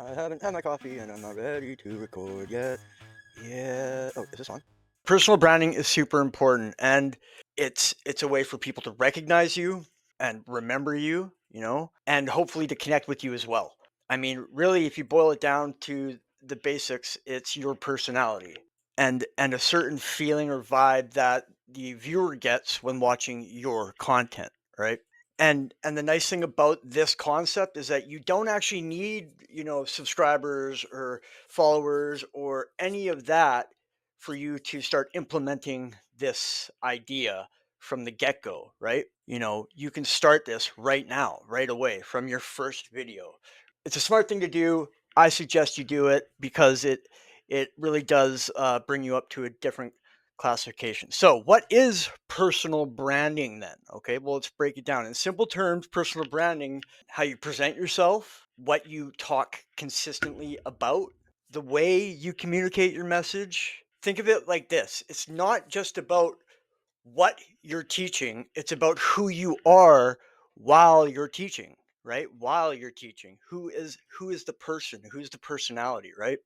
I haven't had my coffee and I'm not ready to record yet. Yeah. Oh, is this on? Personal branding is super important, and it's a way for people to recognize you and remember you, and hopefully to connect with you as well. I mean, really, if you boil it down to the basics, it's your personality and a certain feeling or vibe that the viewer gets when watching your content, right? And the nice thing about this concept is that you don't actually need, subscribers or followers or any of that for you to start implementing this idea from the get-go, right? You can start this right now, right away from your first video. It's a smart thing to do. I suggest you do it because it really does bring you up to a different classification. So, what is personal branding then? Okay, well, let's break it down. In simple terms, personal branding, how you present yourself, what you talk consistently about, the way you communicate your message. Think of it like this: it's not just about what you're teaching, it's about who you are while you're teaching, right? While you're teaching. Who is the person? Who's the personality, right?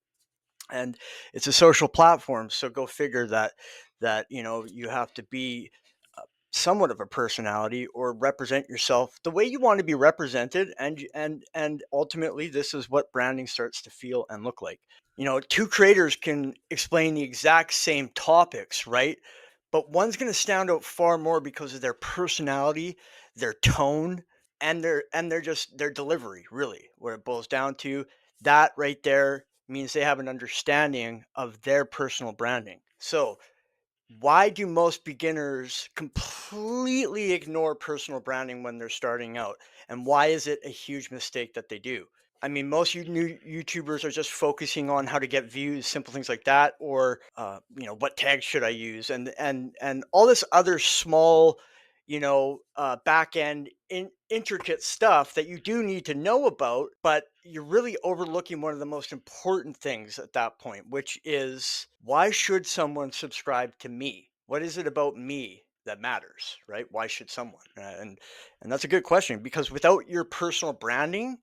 And it's a social platform, so go figure that you have to be somewhat of a personality or represent yourself the way you want to be represented, and ultimately this is what branding starts to feel and look like. Two creators can explain the exact same topics, right? But one's going to stand out far more because of their personality, their tone, and just their delivery, really, where it boils down to. That right there means they have an understanding of their personal branding. So why do most beginners completely ignore personal branding when they're starting out? And why is it a huge mistake that they do? I mean, most new YouTubers are just focusing on how to get views, simple things like that, or what tags should I use, and all this other small, back end intricate stuff that you do need to know about, but you're really overlooking one of the most important things at that point, which is, why should someone subscribe to me? What is it about me that matters, right? Why should someone? And that's a good question, because without your personal branding,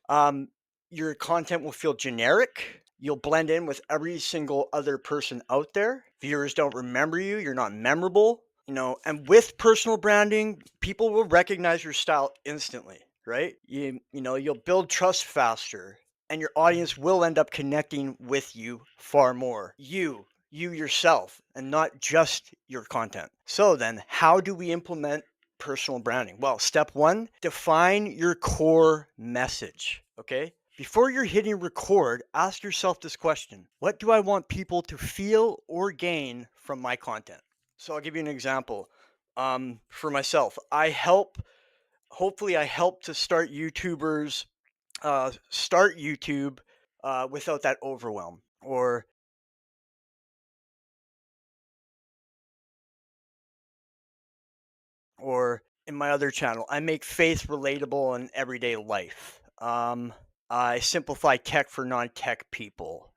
um, your content will feel generic. You'll blend in with every single other person out there. Viewers don't remember you. You're not memorable. And with personal branding, people will recognize your style instantly, right? You'll build trust faster, and your audience will end up connecting with you far more. You yourself, and not just your content. So then, how do we implement personal branding? Well, step one, define your core message. Okay. Before you're hitting record, ask yourself this question: what do I want people to feel or gain from my content? So I'll give you an example. For myself, hopefully, I help to start YouTubers, start YouTube without that overwhelm. Or in my other channel, I make faith relatable in everyday life. I simplify tech for non-tech people.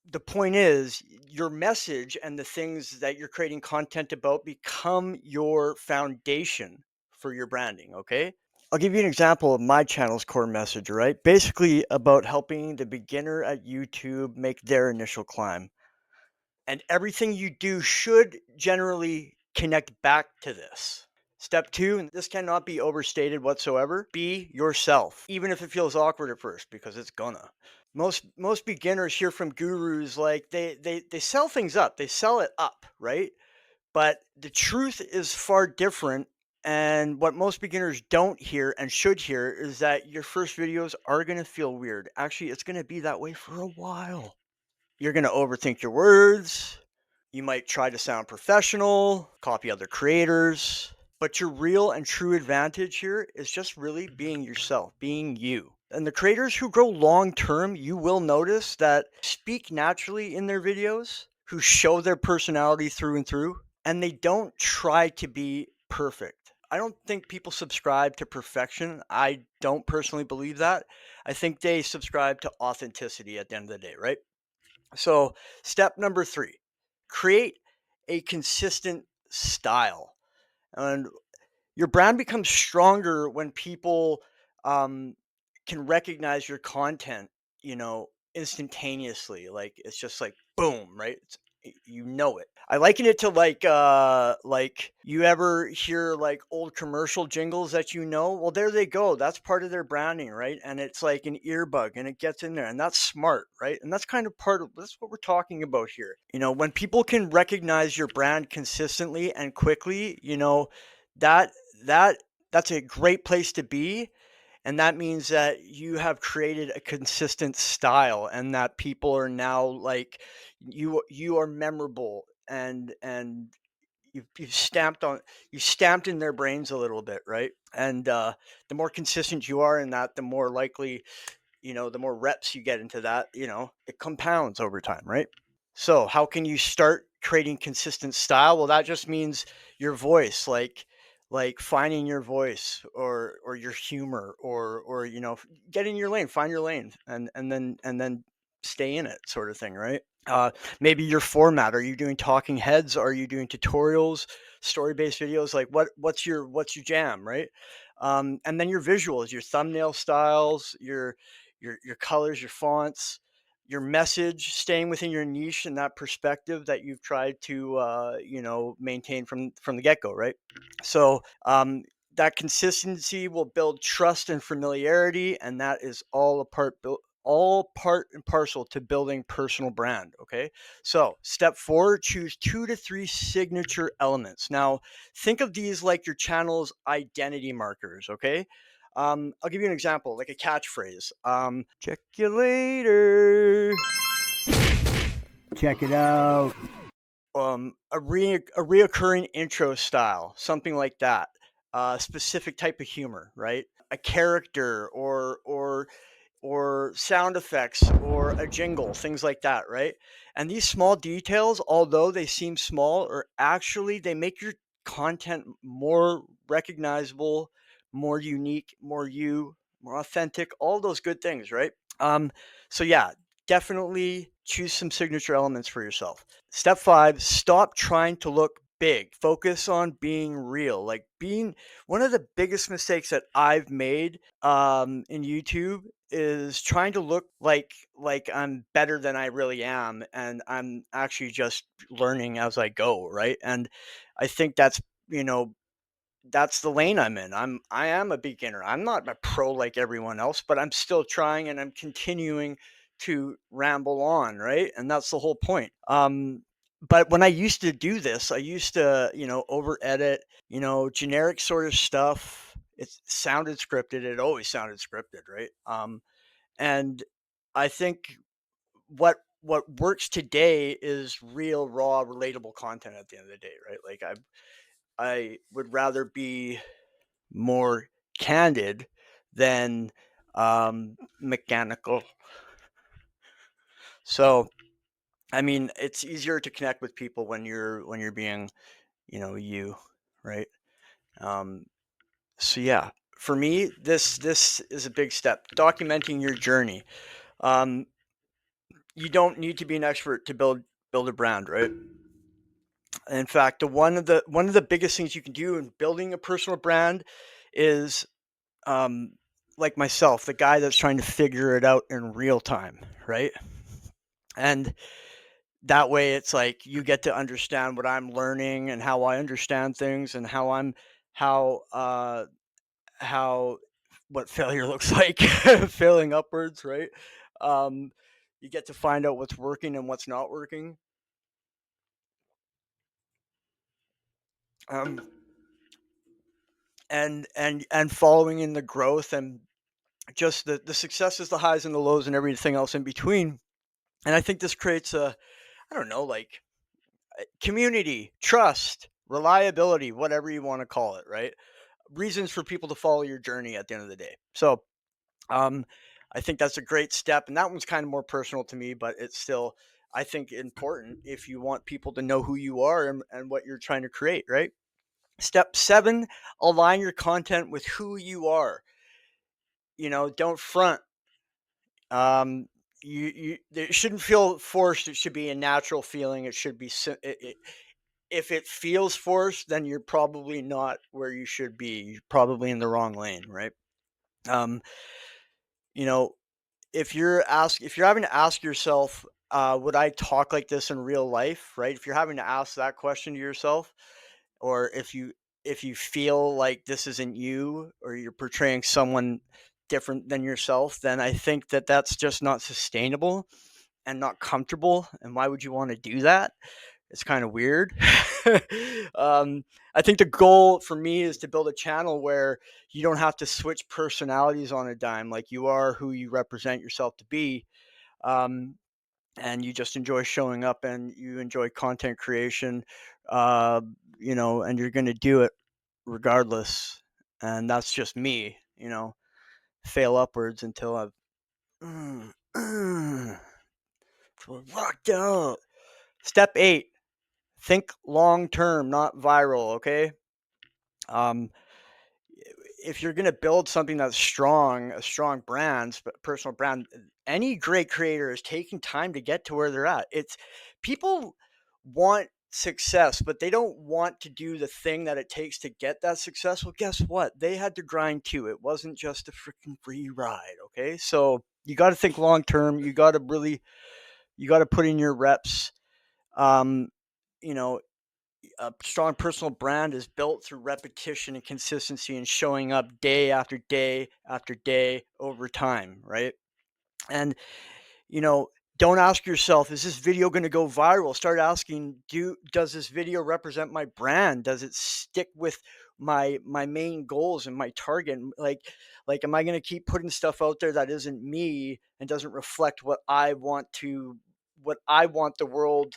The point is, your message and the things that you're creating content about become your foundation for your branding. Okay. I'll give you an example of my channel's core message, right? Basically about helping the beginner at YouTube make their initial climb. And everything you do should generally connect back to this. Step two, and this cannot be overstated whatsoever: be yourself, even if it feels awkward at first, because it's gonna. Most beginners hear from gurus like they sell things up, they sell it up, right? But the truth is far different. And what most beginners don't hear and should hear is that your first videos are going to feel weird. Actually, it's going to be that way for a while. You're going to overthink your words. You might try to sound professional, copy other creators, but your real and true advantage here is just really being yourself, being you. And the creators who grow long term, you will notice that speak naturally in their videos, who show their personality through and through, and they don't try to be perfect. I don't think people subscribe to perfection. I don't personally believe that. I think they subscribe to authenticity at the end of the day, right? So, step number three, create a consistent style. And your brand becomes stronger when people um, can recognize your content, instantaneously. Like it's just like boom, right? You know it. I liken it to like you ever hear like old commercial jingles that you know? Well, there they go. That's part of their branding, right? And it's like an earbug and it gets in there and that's smart, right? And that's kind of part of that's what we're talking about here. When people can recognize your brand consistently and quickly, that that that's a great place to be, and that means that you have created a consistent style and that people are now like you are memorable, and you stamped in their brains a little bit, right? And the more consistent you are in that, the more likely, the more reps you get into that, it compounds over time, right? So, how can you start creating consistent style? Well, that just means your voice, like finding your voice or your humor or get in your lane, find your lane, and then stay in it, sort of thing, right? Maybe your format. Are you doing talking heads? Are you doing tutorials, story based videos? Like what's your jam, right? And then your visuals, your thumbnail styles, your colors, your fonts, your message, staying within your niche and that perspective that you've tried to maintain from the get go, right? So that consistency will build trust and familiarity, and that is all part and parcel to building personal brand. Okay, so step 4: choose 2 to 3 signature elements. Now, think of these like your channel's identity markers. Okay, I'll give you an example, like a catchphrase. Check you later. Check it out. A reoccurring intro style, something like that. A specific type of humor, right? A character or sound effects or a jingle, things like that, right? And these small details, although they seem small, or actually they make your content more recognizable, more unique, more authentic, all those good things, right? Um, so yeah, definitely choose some signature elements for yourself. Step 5: stop trying to look big. Focus on being real. Like being one of the biggest mistakes that I've made in YouTube is trying to look like I'm better than I really am, and I'm actually just learning as I go, right? And I think that's the lane I'm in. I am a beginner. I'm not a pro like everyone else, but I'm still trying and I'm continuing to ramble on, right? And that's the whole point. But when I used to do this, I used to, over edit, generic sort of stuff. It sounded scripted. It always sounded scripted, right? And I think what works today is real, raw, relatable content at the end of the day, right? Like I would rather be more candid than mechanical. So, I mean, it's easier to connect with people when you're being, you, right? Um, so yeah, for me, this is a big step. Documenting your journey. Um, you don't need to be an expert to build a brand, right? In fact, one of the biggest things you can do in building a personal brand is um, like myself, the guy that's trying to figure it out in real time, right? And that way, it's like you get to understand what I'm learning and how I understand things and how how what failure looks like, failing upwards, right? Um, you get to find out what's working and what's not working. Um, and following in the growth and just the successes, the highs and the lows and everything else in between. And I think this creates a, I don't know, like community, trust, reliability, whatever you want to call it, right? Reasons for people to follow your journey at the end of the day. So, um, I think that's a great step, and that one's kind of more personal to me, but it's still, I think, important if you want people to know who you are and what you're trying to create, right? Step 7: align your content with who you are. Don't front. Um, it shouldn't feel forced. It should be a natural feeling. It should be if it feels forced, then you're probably not where you should be. You're probably in the wrong lane, right? Um, You know, if you're having to ask yourself, would I talk like this in real life, right? If you're having to ask that question to yourself, or if you feel like this isn't you, or you're portraying someone different than yourself, then I think that that's just not sustainable and not comfortable. And why would you want to do that? It's kind of weird. um, I think the goal for me is to build a channel where you don't have to switch personalities on a dime. Like, you are who you represent yourself to be. Um, and you just enjoy showing up and you enjoy content creation, uh, and you're going to do it regardless. And that's just me, fail upwards until I've locked out. Step 8, think long term, not viral. Okay. Um, if you're going to build something that's strong, a strong brand, personal brand, any great creator is taking time to get to where they're at. It's people want success, but they don't want to do the thing that it takes to get that success. Well, guess what? They had to grind too. It wasn't just a freaking free ride. Okay. So you got to think long term. You got to put in your reps. Um, you know, a strong personal brand is built through repetition and consistency and showing up day after day after day over time, right? And you know, don't ask yourself, is this video going to go viral? Start asking, does this video represent my brand? Does it stick with my main goals and my target? Like am I going to keep putting stuff out there that isn't me and doesn't reflect what I want the world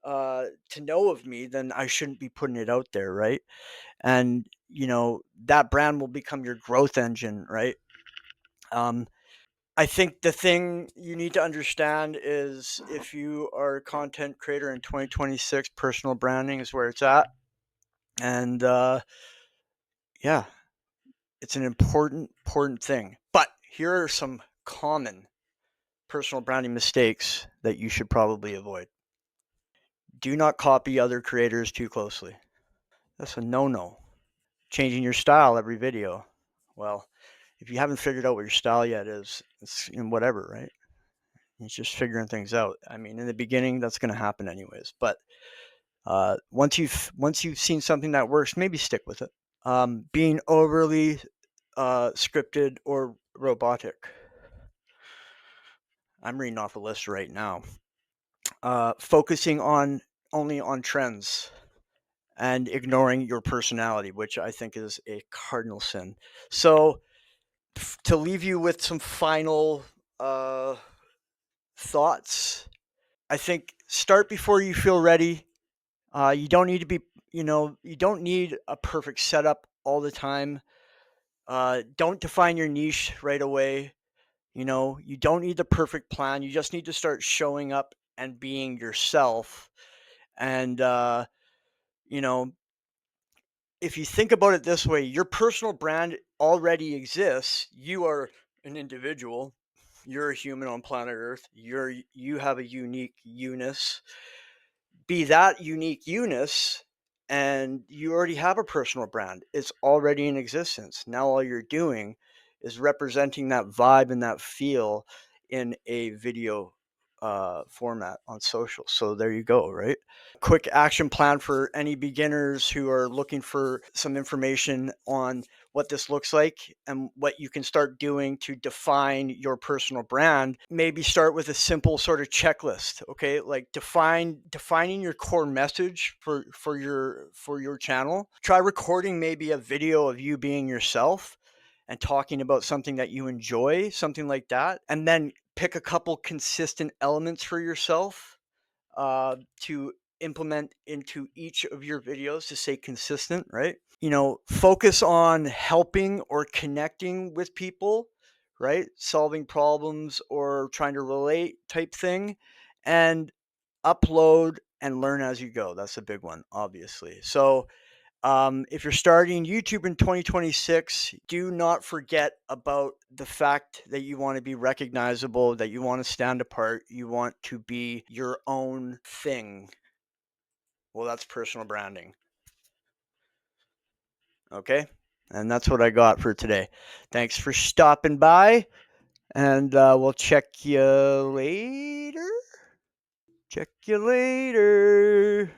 to know of me? Then I shouldn't be putting it out there, right? And that brand will become your growth engine, right? um, I think the thing you need to understand is, if you are a content creator in 2026, personal branding is where it's at. And yeah, it's an important thing. But here are some common personal branding mistakes that you should probably avoid. Do not copy other creators too closely. That's a no-no. Changing your style every video. Well, if you haven't figured out what your style yet is, it's whatever, right? It's just figuring things out. I mean, in the beginning, that's going to happen anyways. But once you've seen something that works, maybe stick with it. Being overly scripted or robotic. I'm reading off a list right now. Focusing on only on trends and ignoring your personality, which I think is a cardinal sin. So, to leave you with some final uh, thoughts, I think start before you feel ready. You don't need to be, you don't need a perfect setup all the time. Don't define your niche right away. You don't need the perfect plan. You just need to start showing up and being yourself. And, you know, if you think about it this way, your personal brand already exists. You are an individual. You're a human on planet Earth. You have a unique unus. Be that unique Eunice, and you already have a personal brand. It's already in existence. Now all you're doing is representing that vibe and that feel in a video format on social. So there you go, right? Quick action plan for any beginners who are looking for some information on what this looks like and what you can start doing to define your personal brand. Maybe start with a simple sort of checklist. Okay, like defining your core message for your channel. Try recording maybe a video of you being yourself and talking about something that you enjoy, something like that, and then pick a couple consistent elements for yourself to implement into each of your videos to stay consistent, right? Focus on helping or connecting with people, right? Solving problems or trying to relate type thing, and upload and learn as you go. That's a big one, obviously. So, if you're starting YouTube in 2026, do not forget about the fact that you want to be recognizable, that you want to stand apart, you want to be your own thing. Well, that's personal branding. Okay? And that's what I got for today. Thanks for stopping by. And we'll check you later. Check you later.